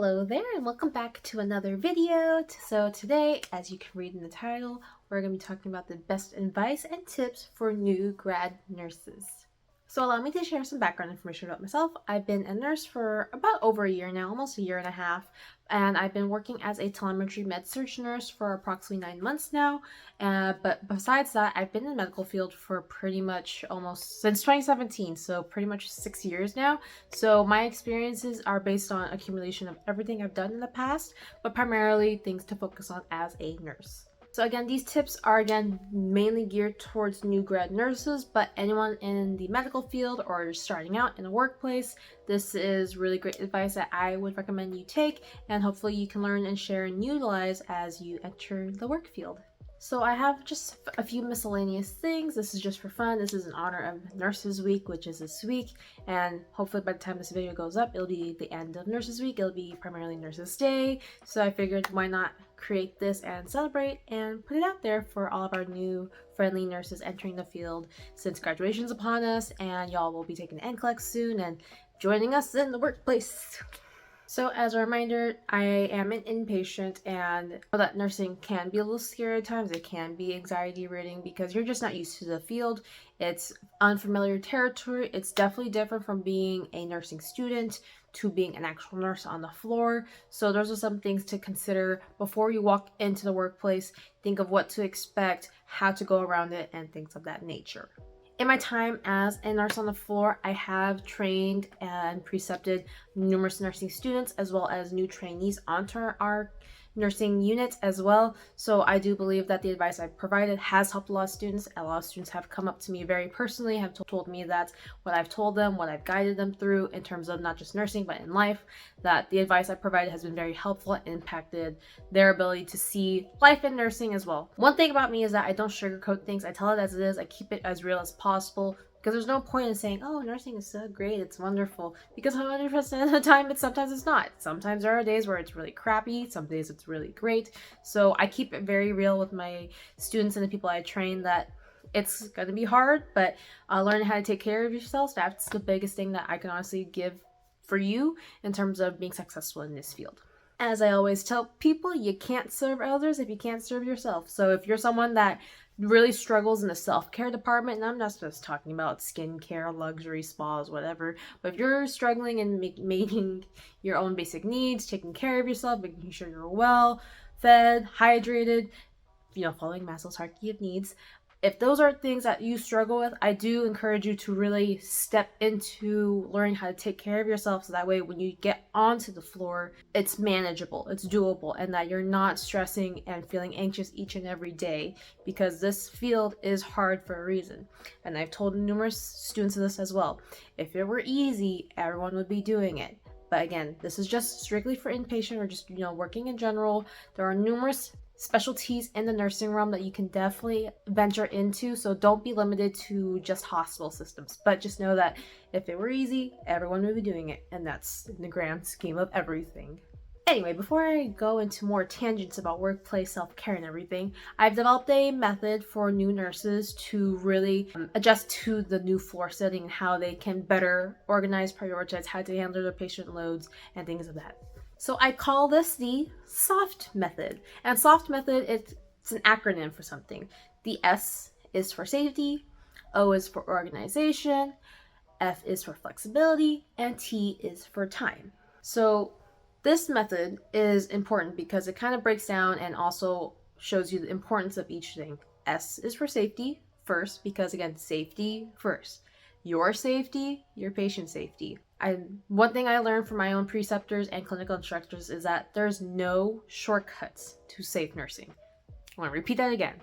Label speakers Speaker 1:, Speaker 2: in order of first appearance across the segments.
Speaker 1: Hello there and welcome back to another video. So today, as you can read in the title, we're going to be talking about the best advice and tips for new grad nurses. So allow me to share some background information about myself. I've been a nurse for about over a year now, almost a year and a half, and I've been working as a telemetry med-surg nurse for approximately 9 months now. But besides that, I've been in the medical field for pretty much almost since 2017, so pretty much 6 years now. So my experiences are based on accumulation of everything I've done in the past, but primarily things to focus on as a nurse. So again, these tips are mainly geared towards new grad nurses, but anyone in the medical field or starting out in the workplace, this is really great advice that I would recommend you take, and hopefully you can learn and share and utilize as you enter the work field. So I have just a few miscellaneous things. This is just for fun. This is in honor of Nurses Week, which is this week, and hopefully by the time this video goes up, it'll be the end of Nurses Week. It'll be primarily Nurses Day, so I figured why not create this and celebrate and put it out there for all of our new friendly nurses entering the field, since graduation's upon us and y'all will be taking NCLEX soon and joining us in the workplace. So as a reminder, I am an inpatient, and I know that nursing can be a little scary at times. It can be anxiety ridden because you're just not used to the field. It's unfamiliar territory. It's definitely different from being a nursing student to being an actual nurse on the floor. So those are some things to consider before you walk into the workplace. Think of what to expect, how to go around it, and things of that nature. In my time as a nurse on the floor, I have trained and precepted numerous nursing students as well as new trainees onto our nursing units as well. So I do believe that the advice I've provided has helped a lot of students. A lot of students have come up to me very personally, have told me that what I've told them, what I've guided them through in terms of not just nursing but in life, that the advice I provided has been very helpful and impacted their ability to see life in nursing as well. One thing about me is that I don't sugarcoat things. I tell it as it is. I keep it as real as possible, because there's no point in saying, oh, nursing is so great, it's wonderful, because 100% of the time sometimes it's not. Sometimes there are days where it's really crappy, some days it's really great. So I keep it very real with my students and the people I train, that it's gonna be hard, but learning how to take care of yourself, that's the biggest thing that I can honestly give for you in terms of being successful in this field. As I always tell people, you can't serve others if you can't serve yourself. So if you're someone that really struggles in the self-care department, and I'm not just talking about skincare, luxury spas, whatever, but if you're struggling in making your own basic needs, taking care of yourself, making sure you're well fed, hydrated, following Maslow's hierarchy of needs, if those are things that you struggle with, I do encourage you to really step into learning how to take care of yourself, so that way when you get onto the floor, it's manageable, it's doable, and that you're not stressing and feeling anxious each and every day, because this field is hard for a reason. And I've told numerous students of this as well. If it were easy, everyone would be doing it. But again, this is just strictly for inpatient or just, working in general. There are numerous specialties in the nursing realm that you can definitely venture into, so don't be limited to just hospital systems, but just know that if it were easy, everyone would be doing it, and that's in the grand scheme of everything. Anyway, before I go into more tangents about workplace self-care and everything, I've developed a method for new nurses to really adjust to the new floor setting and how they can better organize, prioritize, how to handle their patient loads, and things of that. So I call this the SOFT method. And SOFT method, it's an acronym for something. The S is for safety, O is for organization, F is for flexibility, and T is for time. So this method is important because it kind of breaks down and also shows you the importance of each thing. S is for safety first, because again, safety first. Your safety, your patient safety. One thing I learned from my own preceptors and clinical instructors is that there's no shortcuts to safe nursing. I want to repeat that again.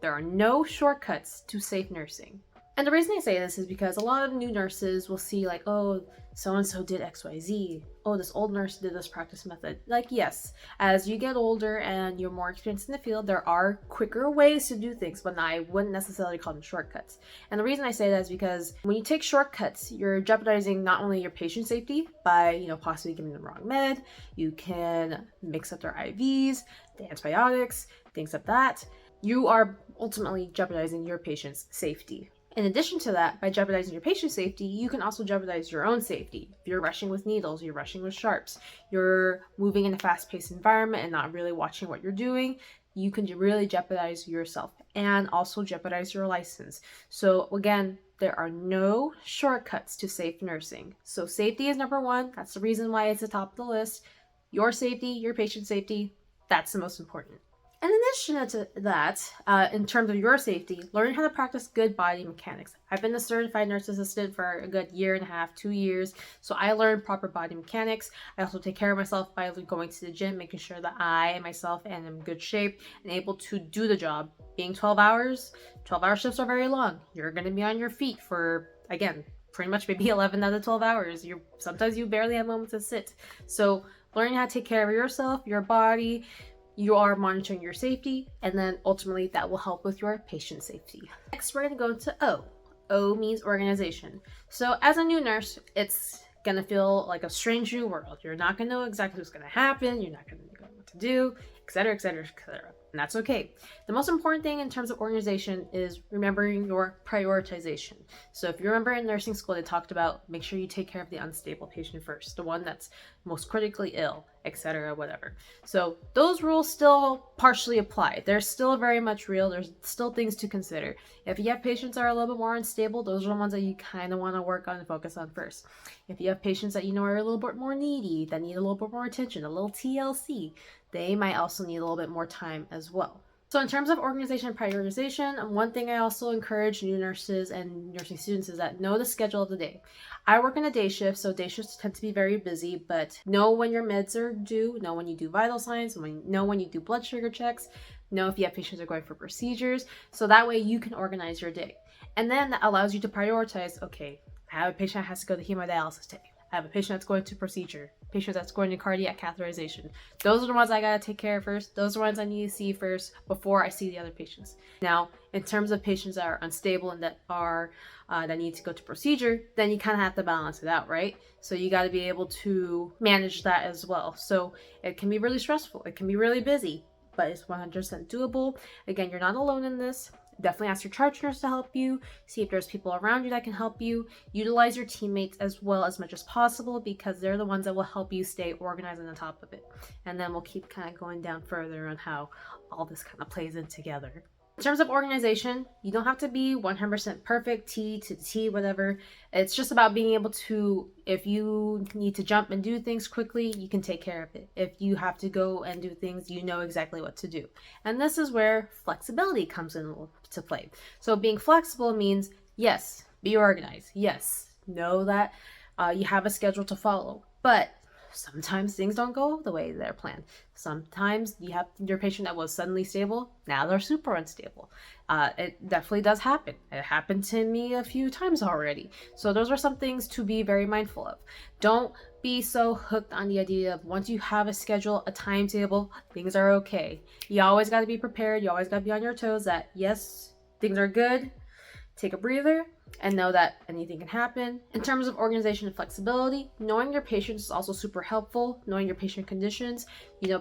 Speaker 1: There are no shortcuts to safe nursing. And the reason I say this is because a lot of new nurses will see like, oh, so-and-so did XYZ. Oh, this old nurse did this practice method. Like, yes, as you get older and you're more experienced in the field, there are quicker ways to do things, but I wouldn't necessarily call them shortcuts. And the reason I say that is because when you take shortcuts, you're jeopardizing not only your patient safety by, possibly giving them the wrong med, you can mix up their IVs, the antibiotics, things like that. You are ultimately jeopardizing your patient's safety. In addition to that, by jeopardizing your patient's safety, you can also jeopardize your own safety. If you're rushing with needles, you're rushing with sharps, you're moving in a fast-paced environment and not really watching what you're doing, you can really jeopardize yourself and also jeopardize your license. So again, there are no shortcuts to safe nursing. So safety is number one. That's the reason why it's the top of the list. Your safety, your patient safety, that's the most important. In addition to that, in terms of your safety, learn how to practice good body mechanics. I've been a certified nurse assistant for a good 1.5 years, 2 years, so I learned proper body mechanics. I also take care of myself by going to the gym, making sure that I myself am in good shape and able to do the job. Being 12 hours, 12-hour shifts are very long. You're going to be on your feet for, again, pretty much maybe 11 out of 12 hours. Sometimes you barely have moments to sit. So learning how to take care of yourself, your body, you are monitoring your safety, and then ultimately that will help with your patient safety. Next, we're going to go into O. O means organization. So as a new nurse, it's going to feel like a strange new world. You're not going to know exactly what's going to happen. You're not going to know what to do, etc., etc., etc. And that's okay. The most important thing in terms of organization is remembering your prioritization. So if you remember in nursing school, they talked about make sure you take care of the unstable patient first, the one that's most critically ill, etc., whatever. So those rules still partially apply. They're still very much real. There's still things to consider. If you have patients that are a little bit more unstable, those are the ones that you kind of want to work on and focus on first. If you have patients that you know are a little bit more needy, that need a little bit more attention, a little TLC, they might also need a little bit more time as well. So in terms of organization and prioritization, one thing I also encourage new nurses and nursing students is that know the schedule of the day. I work in a day shift, so day shifts tend to be very busy, but know when your meds are due, know when you do vital signs, know when you do blood sugar checks, know if you have patients that are going for procedures, so that way you can organize your day. And then that allows you to prioritize, okay, I have a patient that has to go to hemodialysis today. I have a patient that's going to procedure, patient that's going to cardiac catheterization. Those are the ones I gotta take care of first. Those are the ones I need to see first before I see the other patients. Now, in terms of patients that are unstable and that need to go to procedure, then you kind of have to balance it out, right? So you got to be able to manage that as well. So it can be really stressful. It can be really busy, but it's 100% doable. Again, you're not alone in this. Definitely ask your charge nurse to help you. See if there's people around you that can help you. Utilize your teammates as well as much as possible because they're the ones that will help you stay organized on the top of it. And then we'll keep kind of going down further on how all this kind of plays in together. In terms of organization, you don't have to be 100% perfect, T to T, whatever. It's just about being able to, if you need to jump and do things quickly, you can take care of it. If you have to go and do things, you know exactly what to do. And this is where flexibility comes into play. So being flexible means, yes, be organized. Yes, know that you have a schedule to follow. But sometimes things don't go the way they're planned. Sometimes you have your patient that was suddenly stable, now they're super unstable. It definitely does happen. It happened to me a few times already. So those are some things to be very mindful of. Don't be so hooked on the idea of once you have a schedule, a timetable, things are okay. You always got to be prepared. You always got to be on your toes that yes, things are good. Take a breather and know that anything can happen. In terms of organization and flexibility, knowing your patients is also super helpful. Knowing your patient conditions,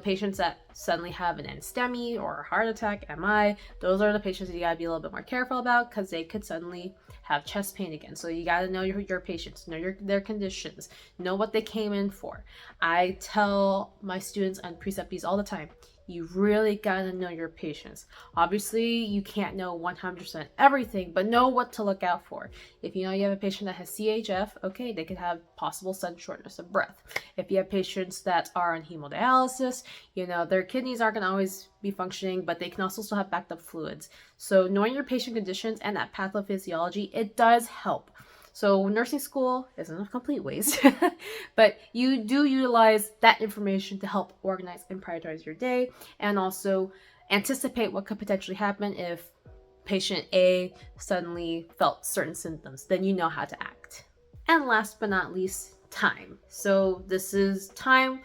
Speaker 1: patients that suddenly have an STEMI or a heart attack, MI, those are the patients that you gotta be a little bit more careful about because they could suddenly have chest pain again. So you gotta know your patients, know their conditions, know what they came in for. I tell my students and preceptees all the time, you really gotta know your patients. Obviously, you can't know 100% everything, but know what to look out for. If you know you have a patient that has CHF, okay, they could have possible sudden shortness of breath. If you have patients that are on hemodialysis, their kidneys aren't gonna always be functioning, but they can also still have backed up fluids. So knowing your patient conditions and that pathophysiology, it does help. So nursing school isn't a complete waste, but you do utilize that information to help organize and prioritize your day and also anticipate what could potentially happen if patient A suddenly felt certain symptoms. Then you know how to act. And last but not least, time. So this is time.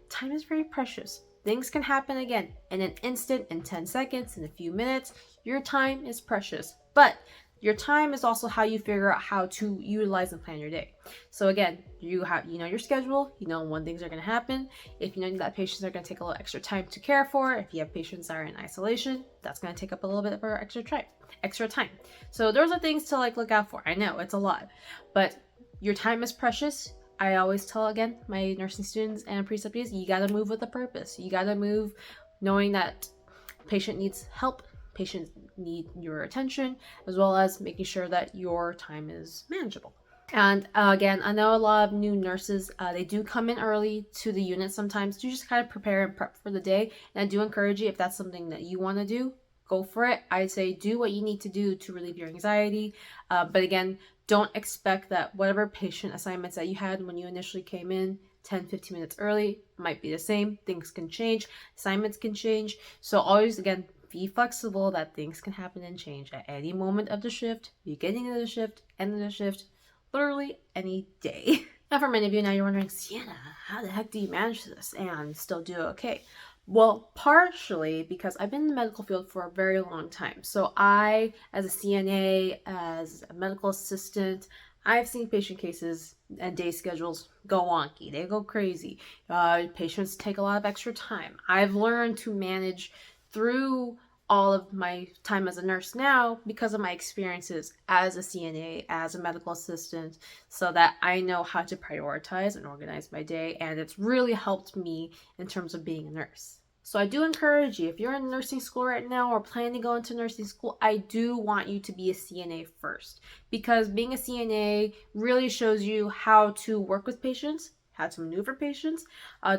Speaker 1: Time is very precious. Things can happen again in an instant, in 10 seconds, in a few minutes. Your time is precious, but your time is also how you figure out how to utilize and plan your day. So again, you know your schedule, you know when things are going to happen. If you know that patients are going to take a little extra time to care for, if you have patients that are in isolation, that's going to take up a little bit of our extra time. So those are things to like look out for. I know it's a lot, but your time is precious. I always tell again my nursing students and preceptees, you got to move with a purpose. You got to move knowing that patient needs help, patients need your attention, as well as making sure that your time is manageable. And again, I know a lot of new nurses, they do come in early to the unit sometimes to just kind of prepare and prep for the day. And I do encourage you, if that's something that you want to do, go for it. I'd say do what you need to do to relieve your anxiety. But again, don't expect that whatever patient assignments that you had when you initially came in 10, 15 minutes early might be the same. Things can change, assignments can change. So always, again, be flexible that things can happen and change at any moment of the shift, beginning of the shift, end of the shift, literally any day. Now for many of you now you're wondering, Sienna, how the heck do you manage this and still do okay? Well, partially because I've been in the medical field for a very long time. So I, as a CNA, as a medical assistant, I've seen patient cases and day schedules go wonky. They go crazy. Patients take a lot of extra time. I've learned to manage through all of my time as a nurse now because of my experiences as a CNA, as a medical assistant, so that I know how to prioritize and organize my day, and it's really helped me in terms of being a nurse. So I do encourage you, if you're in nursing school right now or planning to go into nursing school, I do want you to be a CNA first, because being a CNA really shows you how to work with patients, how to maneuver patients.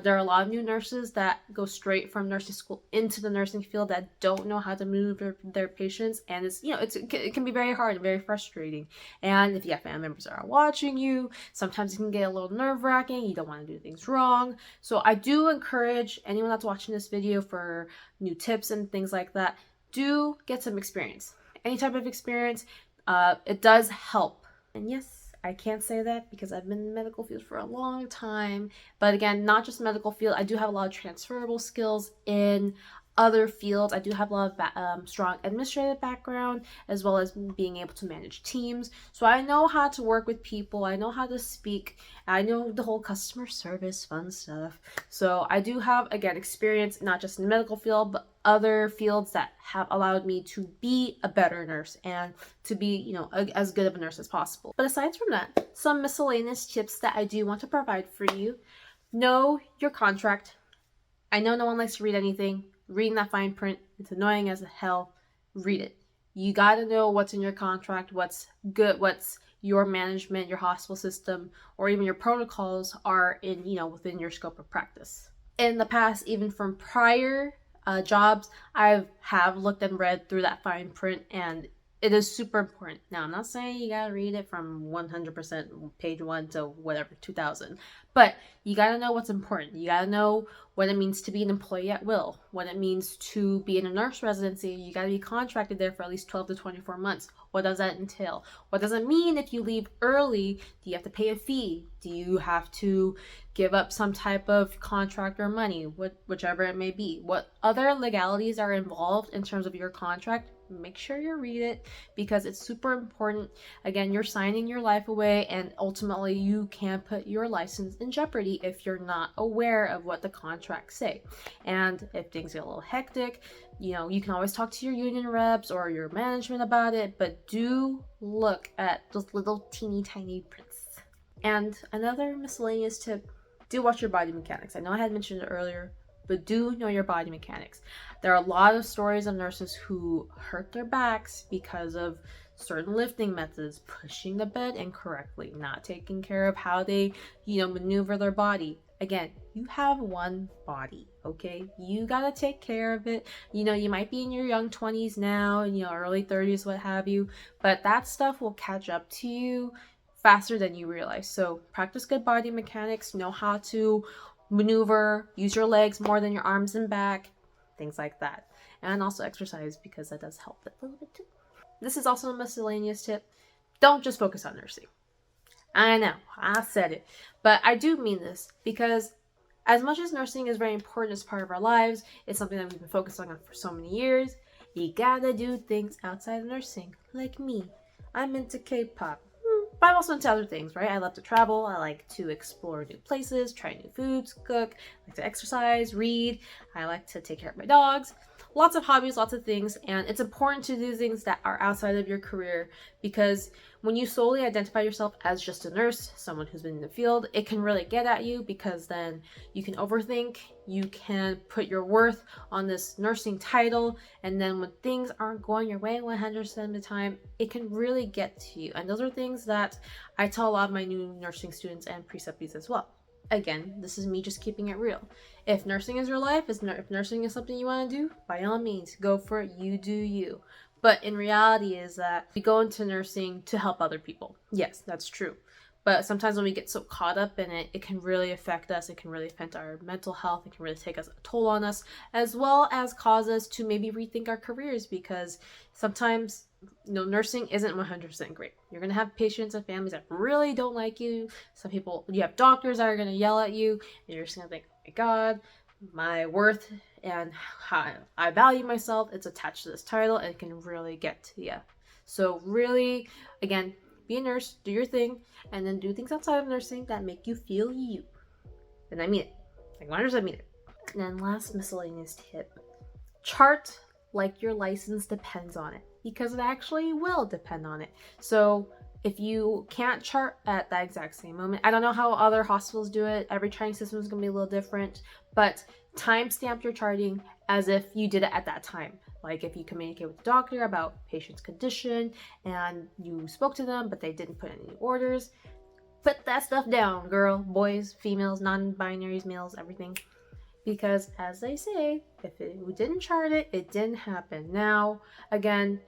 Speaker 1: There are a lot of new nurses that go straight from nursing school into the nursing field that don't know how to maneuver their patients, and it can be very hard and very frustrating. And if you have family members that are watching you, sometimes it can get a little nerve-wracking. You don't want to do things wrong. So I do encourage anyone that's watching this video for new tips and things like that, do get some experience. Any type of experience, it does help. And yes, I can't say that because I've been in the medical field for a long time. But again, not just medical field. I do have a lot of transferable skills in other fields. I do have a lot of strong administrative background, as well as being able to manage teams. So I know how to work with people. I know how to speak. I know the whole customer service, fun stuff. So I do have, again, experience not just in the medical field, but other fields that have allowed me to be a better nurse and to be, as good of a nurse as possible. But aside from that, some miscellaneous tips that I do want to provide for you. Know your contract. I know no one likes to read anything. Reading that fine print, it's annoying as hell. Read it. You got to know what's in your contract, what's good, what's your management, your hospital system, or even your protocols are in, within your scope of practice. In the past, even from prior jobs, I have looked and read through that fine print, and it is super important. Now, I'm not saying you gotta read it from 100% page 1 to whatever, 2000, but you gotta know what's important. You gotta know what it means to be an employee at will, what it means to be in a nurse residency. You gotta be contracted there for at least 12 to 24 months. What does that entail? What does it mean if you leave early? Do you have to pay a fee? Do you have to give up some type of contract or money, whichever it may be? What other legalities are involved in terms of your contract? Make sure you read it, because it's super important. Again, you're signing your life away, and ultimately you can put your license in jeopardy if you're not aware of what the contracts say. And if things get a little hectic, you can always talk to your union reps or your management about it, but do look at those little teeny tiny prints. And another miscellaneous tip, do watch your body mechanics. I know I had mentioned it earlier, but do know your body mechanics. There are a lot of stories of nurses who hurt their backs because of certain lifting methods, pushing the bed incorrectly, not taking care of how they, maneuver their body. Again, you have one body, okay? You gotta take care of it. You might be in your young 20s now, and early 30s, what have you, but that stuff will catch up to you faster than you realize. So practice good body mechanics, know how to maneuver, use your legs more than your arms and back, things like that. And also exercise, because that does help a little bit too. This is also a miscellaneous tip. Don't just focus on nursing. I know, I said it, but I do mean this, because as much as nursing is very important as part of our lives, it's something that we've been focusing on for so many years, you gotta do things outside of nursing, like me. I'm into K-pop. But I'm also into other things, right? I love to travel. I like to explore new places, try new foods, cook. I like to exercise, read. I like to take care of my dogs. Lots of hobbies, lots of things. And it's important to do things that are outside of your career, because when you solely identify yourself as just a nurse, someone who's been in the field, it can really get at you, because then you can overthink, you can put your worth on this nursing title, and then when things aren't going your way 100% of the time, it can really get to you. And those are things that I tell a lot of my new nursing students and preceptees as well. Again, this is me just keeping it real. If nursing is your life, if nursing is something you want to do, by all means, go for it. You do you. But in reality is that we go into nursing to help other people. Yes, that's true. But sometimes when we get so caught up in it, it can really affect us. It can really affect our mental health. It can really take a toll on us, as well as cause us to maybe rethink our careers, because sometimes, nursing isn't 100% great. You're going to have patients and families that really don't like you. Some people, you have doctors that are going to yell at you, and you're just going to think, oh my God, my worth and how I value myself, it's attached to this title, and it can really get to you. So really, again, be a nurse, do your thing, and then do things outside of nursing that make you feel you. And I mean it. Like 100% I mean it. And then last miscellaneous tip. Chart like your license depends on it, because it actually will depend on it. So if you can't chart at that exact same moment, I don't know how other hospitals do it. Every charting system is going to be a little different, but timestamp your charting as if you did it at that time. Like if you communicate with the doctor about patient's condition and you spoke to them, but they didn't put any orders, put that stuff down, girl, boys, females, non-binaries, males, everything. Because as they say, if we didn't chart it, it didn't happen. Now, again,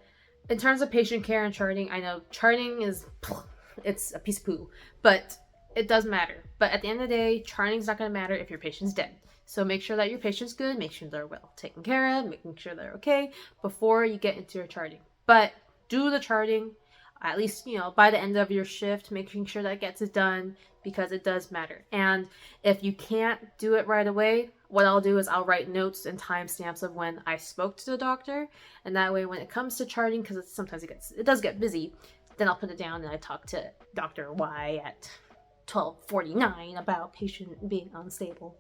Speaker 1: in terms of patient care and charting, I know charting it's a piece of poo, but it does matter. But at the end of the day, charting is not going to matter if your patient's dead. So make sure that your patient's good, make sure they're well taken care of, making sure they're okay before you get into your charting. But do the charting, at least, by the end of your shift, making sure that gets it done, because it does matter. And if you can't do it right away, what I'll do is I'll write notes and timestamps of when I spoke to the doctor, and that way when it comes to charting, because sometimes it does get busy, then I'll put it down and I talk to Dr. Y at 12:49 about patient being unstable.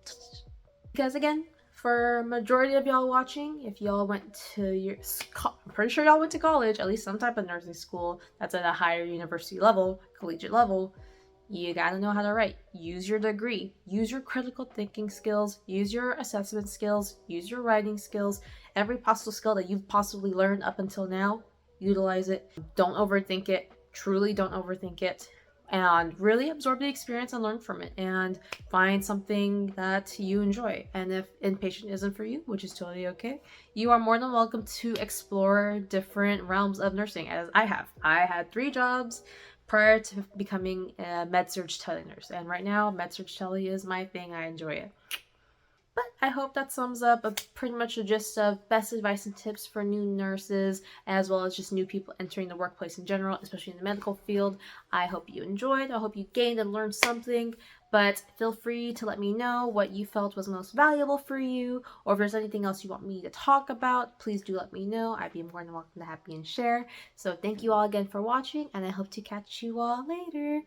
Speaker 1: Because again, for majority of y'all watching, if y'all went to I'm pretty sure y'all went to college, at least some type of nursing school that's at a higher university level, collegiate level, you gotta know how to write. Use your degree. Use your critical thinking skills. Use your assessment skills. Use your writing skills. Every possible skill that you've possibly learned up until now, utilize it. Don't overthink it. Truly don't overthink it. And really absorb the experience and learn from it, and find something that you enjoy. And if inpatient isn't for you, which is totally okay, you are more than welcome to explore different realms of nursing, as I have. I had 3 jobs prior to becoming a med-surg tele nurse, and right now med-surg tele is my thing. I enjoy it. But I hope that sums up pretty much a gist of best advice and tips for new nurses, as well as just new people entering the workplace in general, especially in the medical field. I hope you enjoyed. I hope you gained and learned something. But feel free to let me know what you felt was most valuable for you, or if there's anything else you want me to talk about, please do let me know. I'd be more than welcome to happy and share. So thank you all again for watching, and I hope to catch you all later.